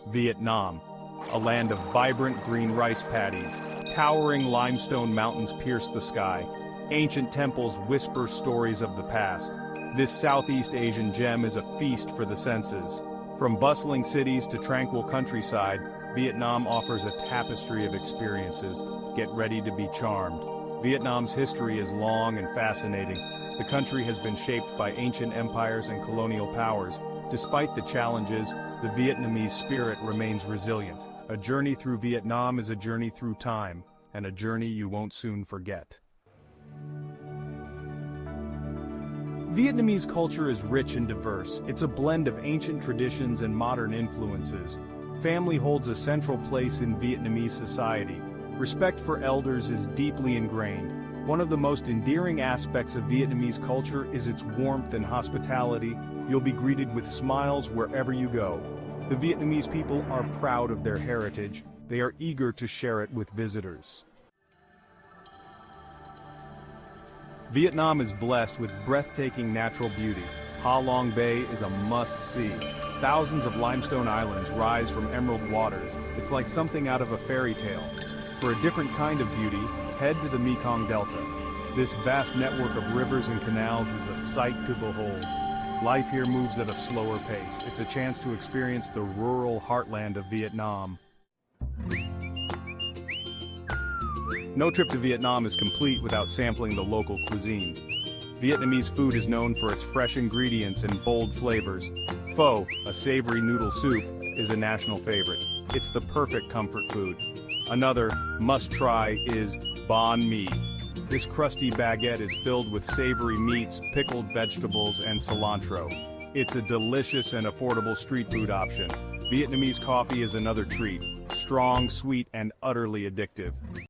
Vietnam, a land of vibrant green rice paddies. Towering limestone mountains pierce the sky. Ancient temples whisper stories of the past. This Southeast Asian gem is a feast for the senses. From bustling cities to tranquil countryside, Vietnam offers a tapestry of experiences. Get ready to be charmed. Vietnam's history is long and fascinating. The country has been shaped by ancient empires and colonial powers. Despite the challenges, the Vietnamese spirit remains resilient. A journey through Vietnam is a journey through time, and a journey you won't soon forget. Vietnamese culture is rich and diverse. It's a blend of ancient traditions and modern influences. Family holds a central place in Vietnamese society. Respect for elders is deeply ingrained. One of the most endearing aspects of Vietnamese culture is its warmth and hospitality. You'll be greeted with smiles wherever you go. The Vietnamese people are proud of their heritage. They are eager to share it with visitors. Vietnam is blessed with breathtaking natural beauty. Ha Long Bay is a must-see. Thousands of limestone islands rise from emerald waters. It's like something out of a fairy tale. For a different kind of beauty, head to the Mekong Delta. This vast network of rivers and canals is a sight to behold. Life here moves at a slower pace. It's a chance to experience the rural heartland of Vietnam. No trip to Vietnam is complete without sampling the local cuisine. Vietnamese food is known for its fresh ingredients and bold flavors. Pho, a savory noodle soup, is a national favorite. It's the perfect comfort food. Another must-try is banh mi. This crusty baguette is filled with savory meats, pickled vegetables, and cilantro. It's a delicious and affordable street food option. Vietnamese coffee is another treat. Strong, sweet, and utterly addictive.